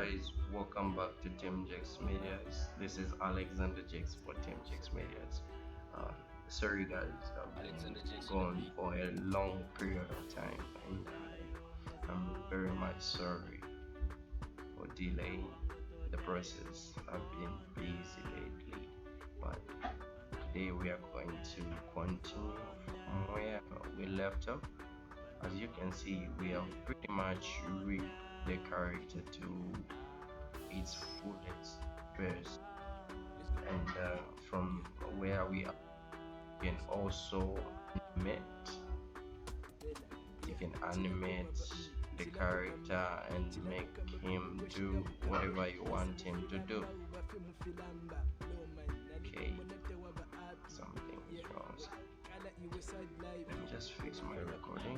guys, welcome back to Team Jex Medias. This is Alexander Jex for Team Jex Medias. Uh, Sorry guys, I've been gone for a long period of time and I'm very much sorry for delaying the process. I've been busy lately, but today we are going to continue from where we left off. As you can see, we have pretty much rigged the character to its fullest best, and from where we are, you can also animate. You can animate the character and make him do whatever you want him to do. Okay, something is wrong. Let me just fix my recording.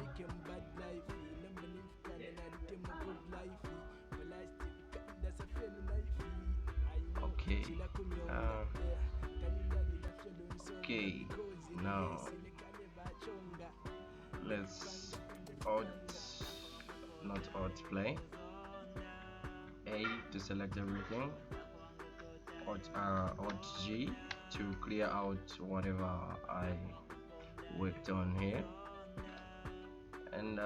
Okay. Okay. Now let's not play. A to select everything. Alt G to clear out whatever I worked on here, and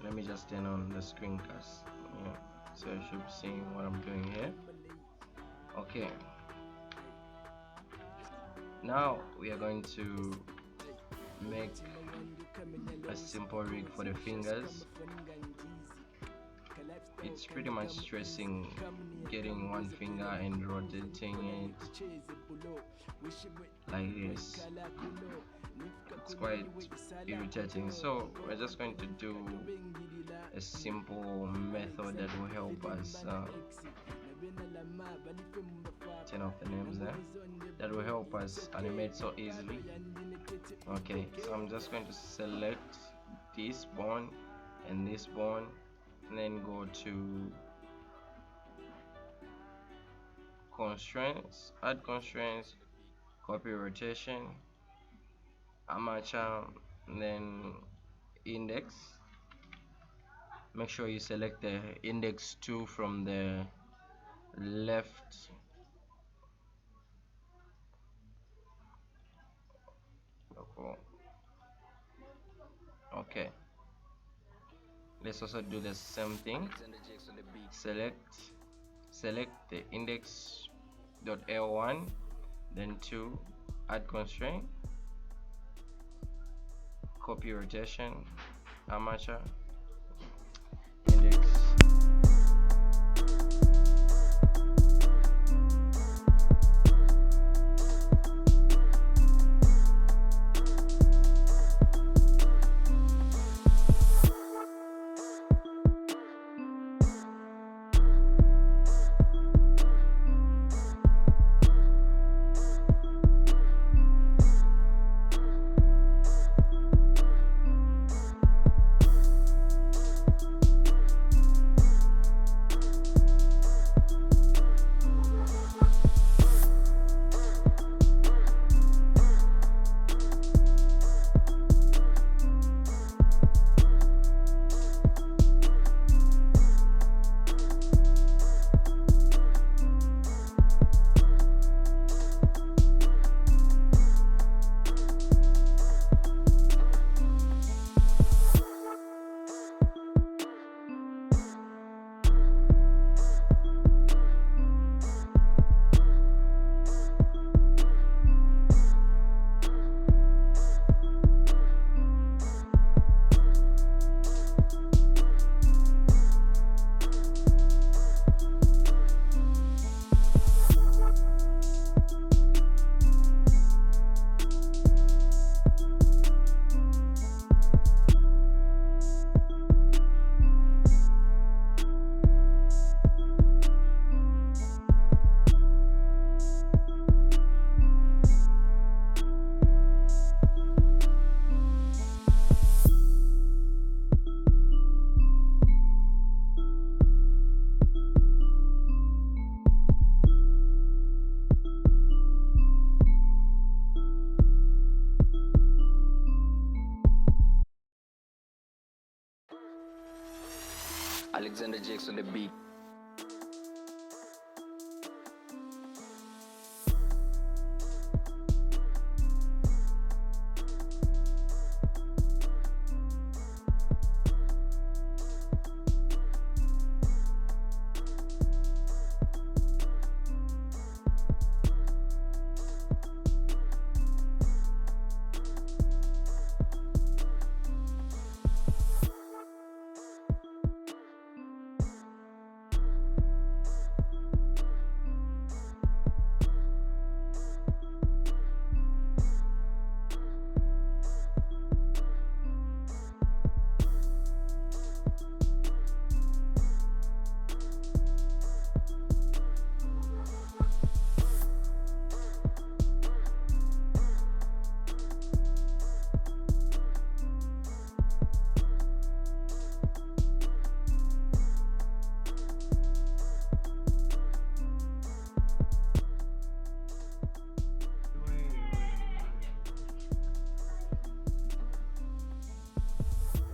let me just turn on the screencast, so you should be seeing what I'm doing here. Okay, now we are going to make a simple rig for the fingers. It's pretty much stressing getting one finger and rotating it like this. It's quite irritating, so we're just going to do a simple method that will help us turn off the names there, that will help us animate so easily. Okay, so I'm just going to select this bone and this bone, and then go to constraints, add constraints, copy rotation, armature, and then index. Make sure you select the index 2 from the left. Okay, let's also do the same thing. Select the index.l1, then 2, add constraint, copy rotation, armature, index. Alexander Jakes on the beat.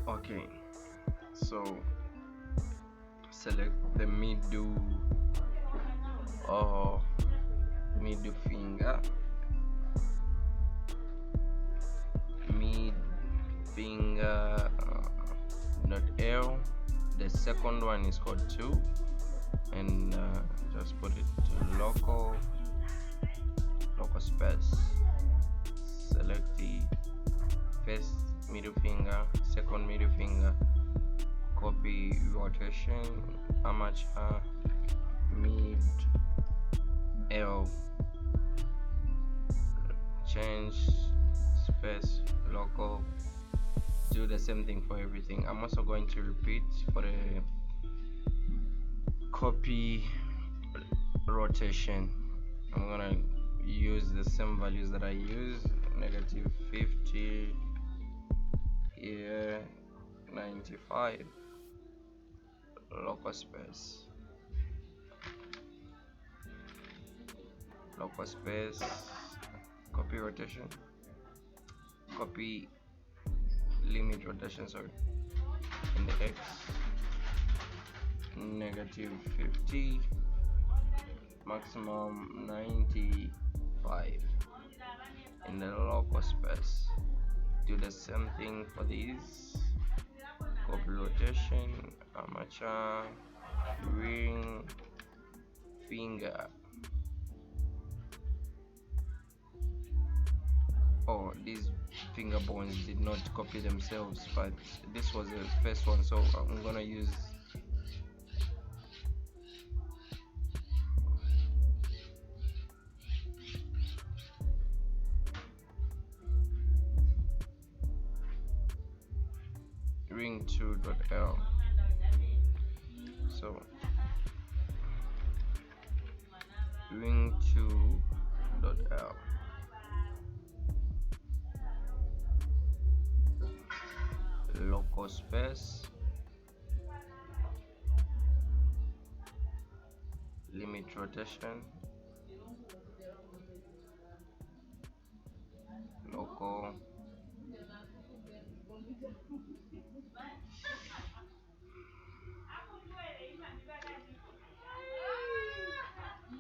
Okay, so select the or middle finger, mid finger not L. The second one is called 2, and just put it to local space. Select the first middle finger, second middle finger, copy rotation, amateur, mid, L, change, space, local. Do the same thing for everything. I'm also going to repeat for the copy rotation. I'm gonna use the same values that I use, -50 here, 95, local space, copy rotation, copy limit rotation, sorry, in the X, -50, maximum 95 in the local space. Do the same thing for these. Copy rotation, amateur, ring, finger. Oh, these finger bones did not copy themselves, but this was the first one, so I'm gonna use ring 2.l. So ring 2.l, local space, limit rotation, local,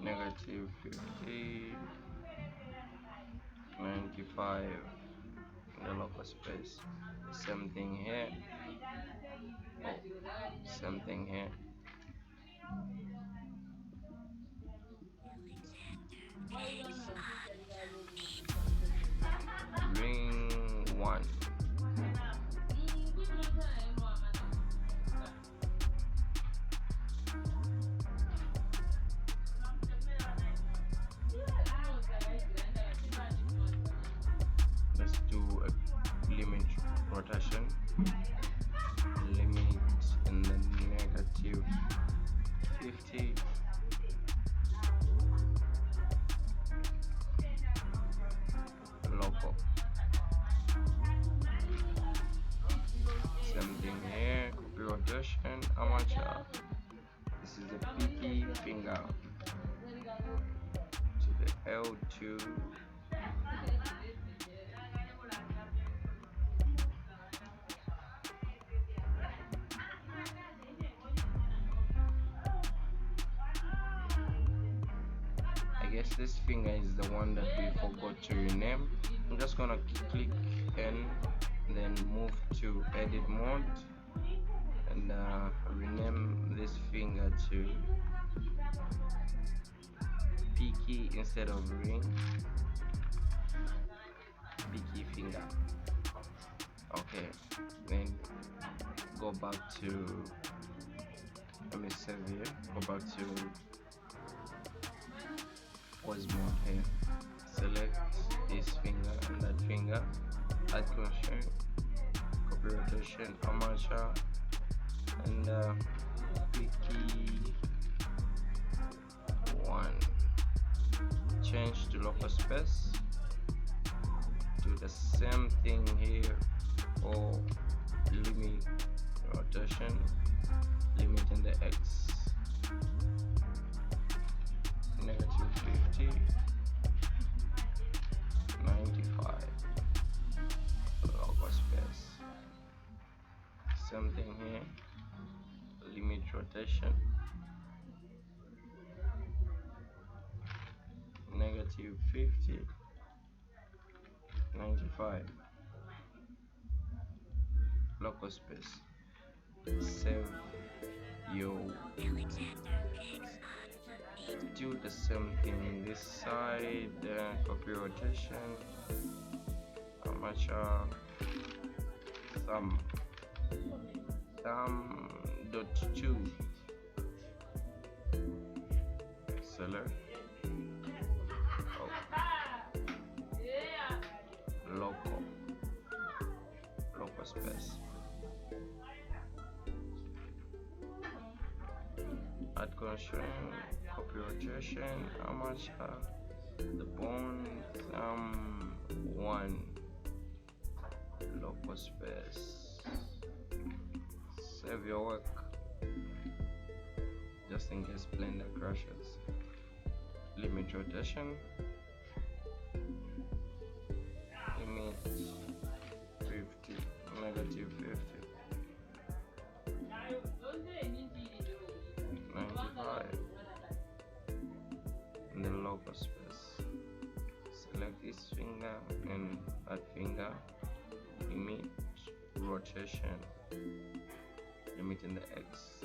-50, 95 in the local space. Same thing here. Same thing here. Ring 1. Let's do a limit rotation. Limit in the -50. Local. Same thing here. Copy rotation. Amateur. This is the pinky finger to the L2. guess this finger is the one that we forgot to rename. I'm just gonna click N, then move to edit mode, and rename this finger to Pinky instead of ring. Pinky finger. Okay, then go back to, let me save here, go back to pose mode here, select this finger and that finger, add constraint, copy rotation, armature, and Pinky 1. Change to local space. Do the same thing here for limit rotation, limit in the X, -50, 95, local space. Same thing here, limit rotation, -50, 95, local space. Save your, do the same thing this side, copy rotation, armature, thumb dot 2, select, local space, add constraint, copy rotation, armature, the bone, 1, local space. Save your work just in case Blender crashes. Limit rotation, limit 50, -50, 95, in the local space. Select this finger and that finger, limit rotation, limit in the X,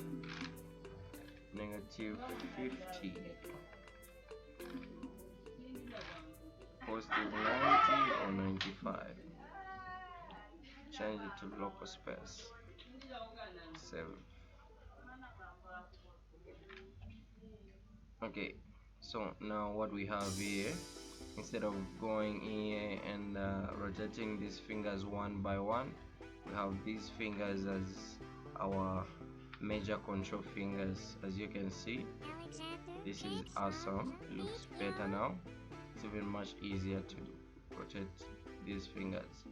-50, +90 or 95. Change it to local space. Save. Okay, so now what we have here, instead of going here and rotating these fingers one by one, we have these fingers as our major control fingers. As you can see, this is awesome. It looks better now. It's even much easier to rotate these fingers,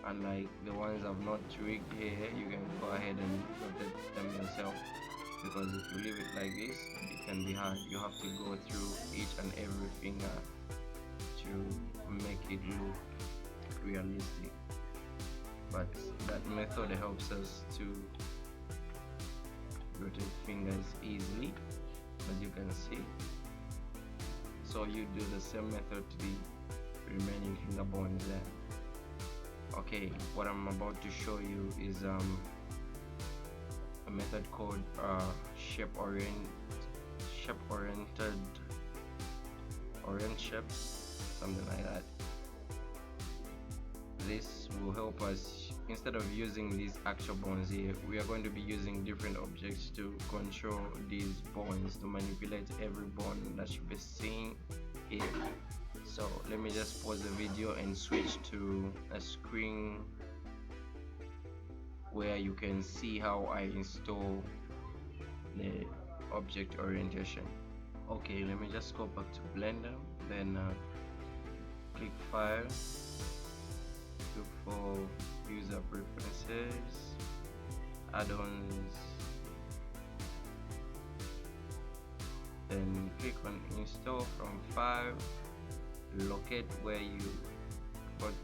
unlike the ones I've not tweaked here. You can go ahead and rotate them yourself, because if you leave it like this, it can be hard. You have to go through each and every finger to make it look realistic, but that method helps us to rotate fingers easily, as you can see. So you do the same method to the remaining finger bones there. Okay, what I'm about to show you is a method called shape shape, something like that. This will help us, instead of using these actual bones here, we are going to be using different objects to control these bones, to manipulate every bone that you be seeing here. So let me just pause the video and switch to a screen where you can see how I install the object orientation. Okay, let me just go back to Blender, then click File, look for User Preferences, Add-ons, then click on Install from File, locate where you put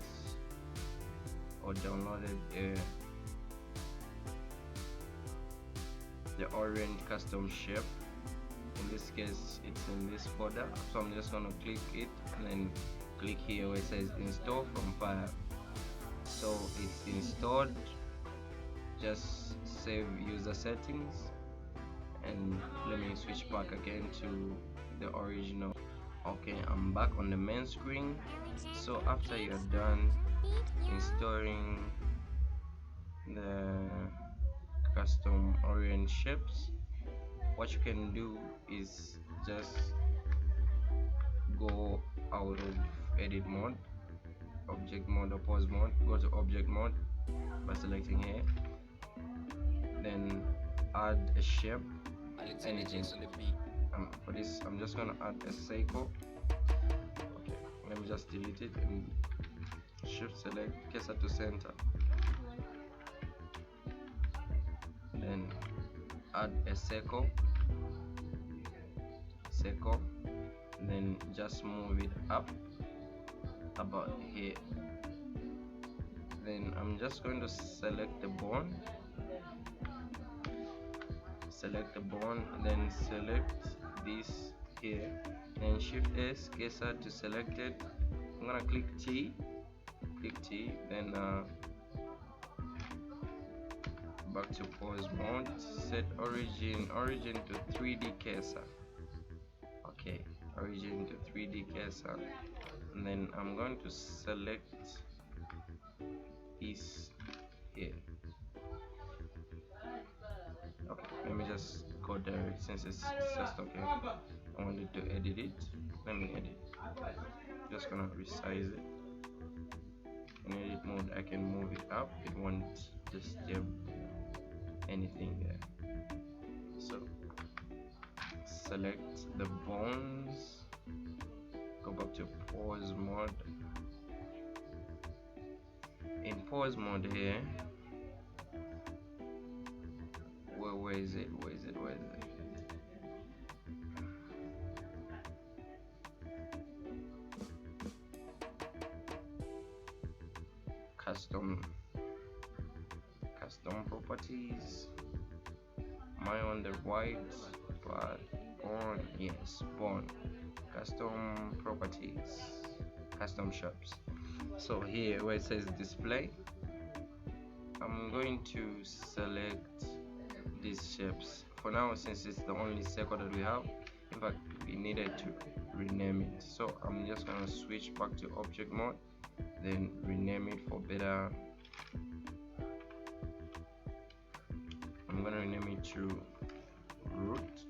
or downloaded the Orient custom shape. in this case it's in this folder, so I'm just going to click it and then click here where it says install from file. So it's installed. Just save user settings, and let me switch back again to the original. Okay, I'm back on the main screen. So after you're done installing the custom orient shapes, what you can do is just go out of edit mode, object mode or pose mode, go to object mode by selecting here, then add a shape, anything. For this I'm just gonna add a circle. Okay, let me just delete it and shift select cursor to center, then add a circle, then just move it up about here. Then I'm just going to select the bone, then select this here, then shift S cursor to selected. I'm gonna click T, then back to pose mode, set origin to 3D cursor. Okay, origin to 3D cursor, and then I'm going to select this here. Okay, let me just go there since it's just okay. I wanted to edit it. Let me edit. Just gonna resize it. In edit mode, I can move it up. It won't disturb anything there. So select the bones, go back to pose mode. In pose mode here, where is it? Custom properties. Am I on the right? But on, yes, bone. Custom properties, custom shapes. So here where it says display, I'm going to select these shapes for now since it's the only circle that we have. In fact, we needed to rename it, so I'm just gonna switch back to object mode, then rename it for better. I'm gonna rename it to root.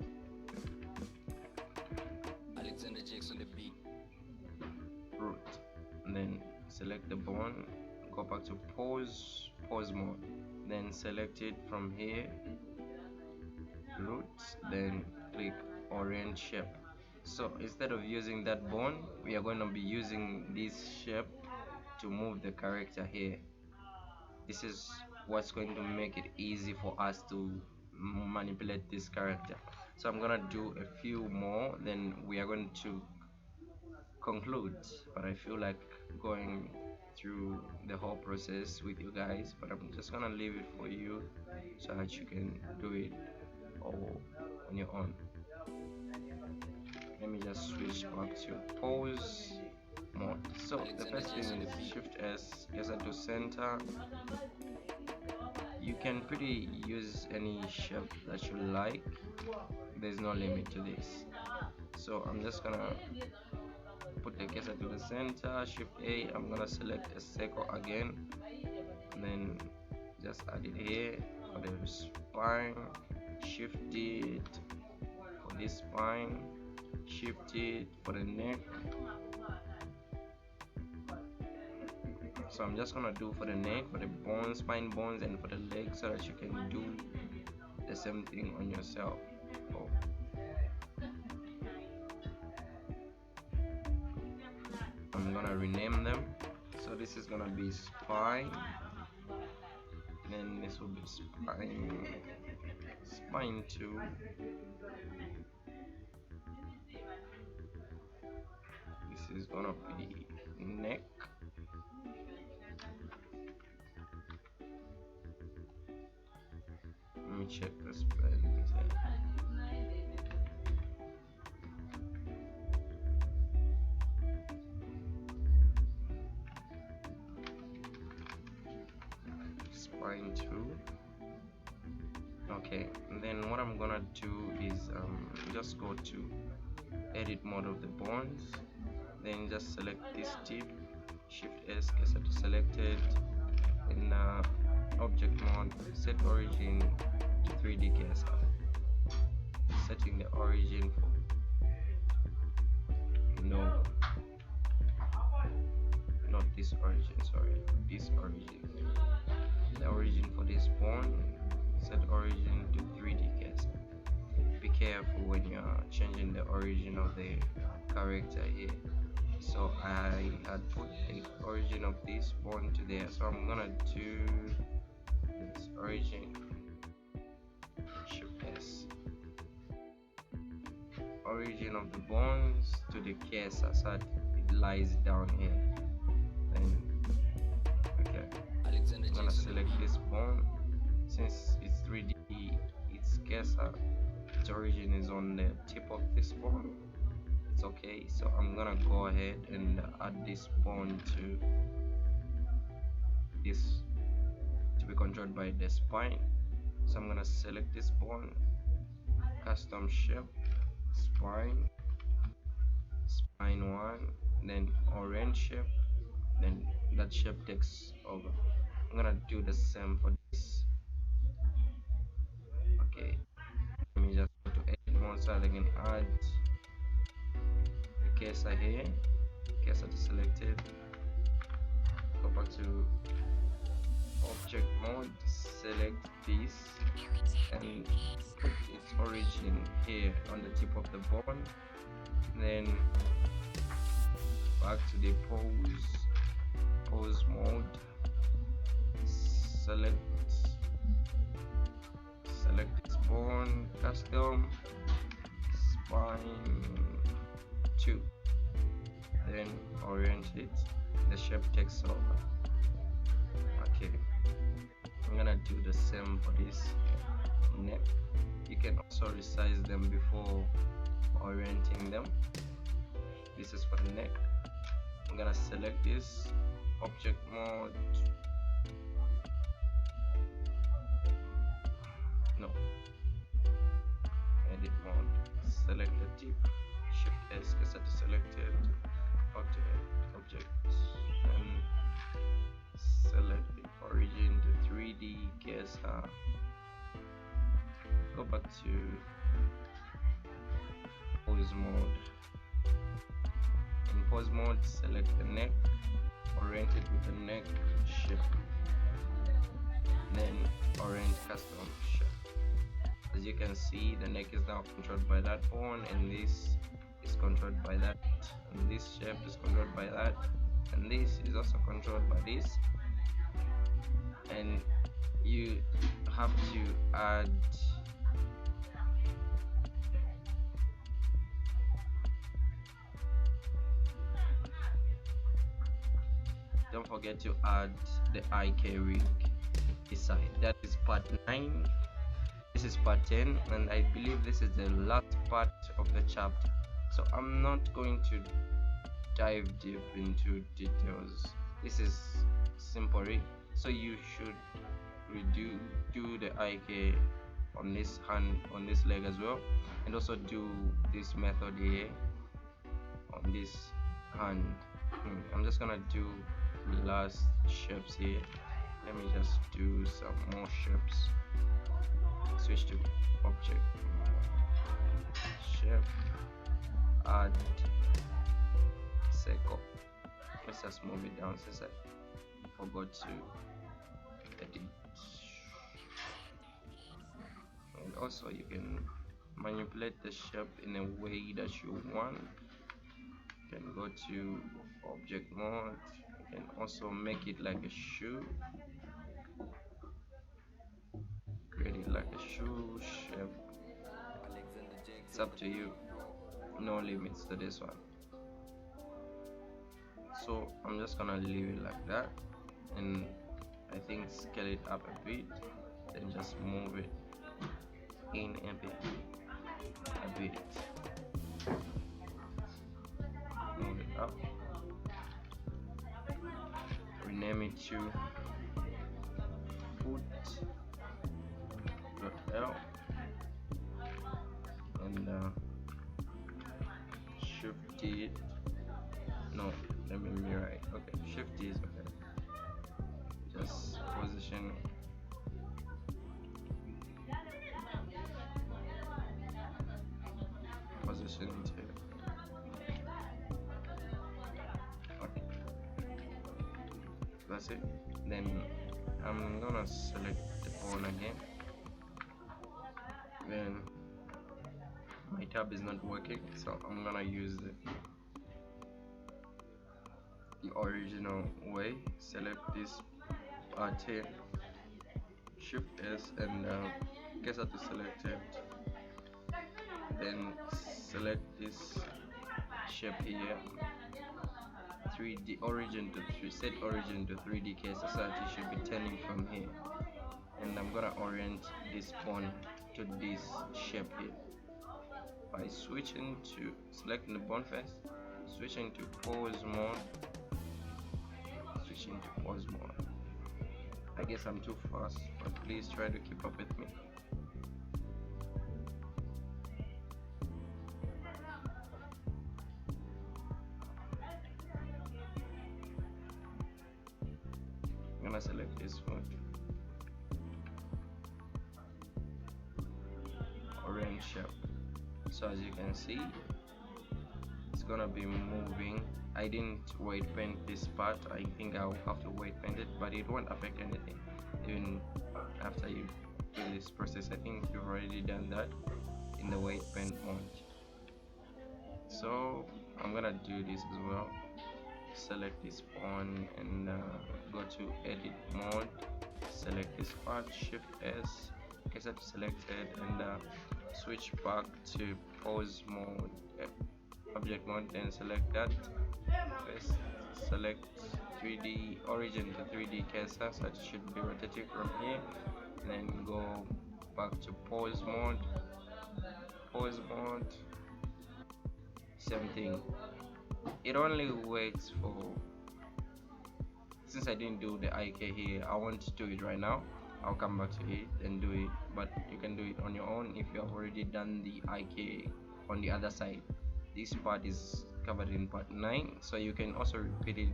Alexander Jackson the beat. Root. And then select the bone, go back to pose mode, then select it from here, root, then click orient shape. So instead of using that bone, we are going to be using this shape to move the character here. This is what's going to make it easy for us to manipulate this character. So I'm gonna do a few more, then we are going to conclude, but I feel like going through the whole process with you guys, but I'm just gonna leave it for you so that you can do it all on your own. Let me just switch back to pose mode. So the first thing is shift S cursor to center. You can pretty use any shape that you like, there's no limit to this. So I'm just gonna put the cursor to the center, shift A, I'm gonna select a circle again, and then just add it here for the spine, shift it for this spine, shift it for the neck. So I'm just gonna do for the neck, for the bones, spine bones, and for the legs, so that you can do the same thing on yourself. Oh. I'm gonna rename them. So this is gonna be spine, then this will be spine 2, this is gonna be neck, let me check the spelling. spine 2. Okay, and then what I'm gonna do is just go to edit mode of the bonds, then just select this tip, shift S, cursor to selected. In object mode, set origin to 3D cursor, setting the origin for no, not this origin, sorry, this origin. The origin for this bond, set origin to 3D cursor. Be careful when you're changing the origin of the character here. So I had put the origin of this bond to there, so I'm gonna do this origin, shift S, origin of the bonds to the cursor, so that it lies down here. Then okay, I'm gonna select this bond. Since it's 3D, its cursor, its origin is on the tip of this bond. It's okay, so I'm gonna go ahead and add this bond to this to be controlled by the spine. So I'm gonna select this bond, custom shape, spine 1, then orange shape, then that shape takes over. I'm gonna do the same for this. Okay, let me just go to edit mode so I can add the cursor here, cursor to selected, go back to object mode, select this and put its origin here on the tip of the bone, then back to the pose mode, select this bone, custom spine 2, then orient it, the shape takes over. Okay, I'm gonna do the same for this neck. You can also resize them before orienting them. This is for the neck. I'm gonna select this, object mode, no, edit mode, select the tip, shift S, cursor to selected, object, and select the origin to 3D cursor. Go back to pose mode. In pose mode, select the neck, orient it with the neck shape, then orient custom shape. As you can see, the neck is now controlled by that bone, and this is controlled by that, and this shape is controlled by that, and this is also controlled by this. And you have to add don't forget to add the IK rig beside. That is part 9. This is part 10, and I believe this is the last part of the chapter, so I'm not going to dive deep into details. This is simple rig, so you should do the IK on this hand, on this leg as well, and also do this method here on this hand. I'm just gonna do the last shapes here. Let me just do some more shapes. Switch to object, shape, add circle. Let's just move it down since I forgot to edit. And also you can manipulate the shape in a way that you want. You can go to object mode. You can also make it like a shoe, create it like a shoe shape. It's up to you, no limits to this one. So I'm just gonna leave it like that, and I think scale it up a bit, then just move it in a bit, move it up, rename it to L and shift T. No, let me rewrite. Okay, shift T is okay. Just position it here. Okay, that's it. Then I'm gonna select the phone again. Then my tab is not working, so I'm gonna use the original way. Select this R10, Shift S, and guess how to select it. Then select this shape here. 3D origin to set origin to 3D case society should be turning from here, and I'm gonna orient this pawn to this shape here by switching to selecting the pawn face, switching to pose mode. I guess I'm too fast, but please try to keep up with me. I'm gonna select this one, orange shape. So as you can see, it's gonna be moving. I didn't weight paint this part. I think I'll have to weight paint it, but it won't affect anything even after you do this process. I think you've already done that in the weight paint mode. So I'm gonna do this as well. Select this pawn and go to edit mode, select this part, shift S, get it selected, and switch back to pose mode, object mode, then select that. First select 3D origin to 3D cursor, so it should be rotating from here, and then go back to pose mode, same thing. It only works for, since I didn't do the IK here, I want to do it right now. I'll come back to it and do it, but you can do it on your own if you have already done the IK on the other side. This part is covered in part 9, so you can also repeat it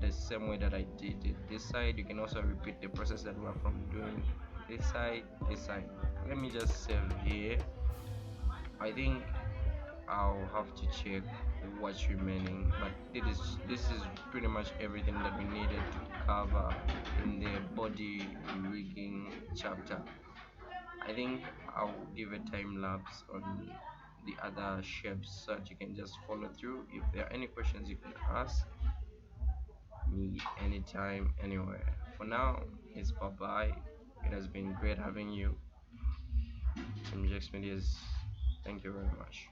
the same way that I did it this side. You can also repeat the process that we're from doing this side. Let me just save here. I think I'll have to check what's remaining, but this is pretty much everything that we needed to cover in the body rigging chapter. I think I'll give a time lapse on the other shapes so that you can just follow through. If there are any questions, you can ask me anytime, anywhere. For now, it's bye bye. It has been great having you. MJX Medias. Thank you very much.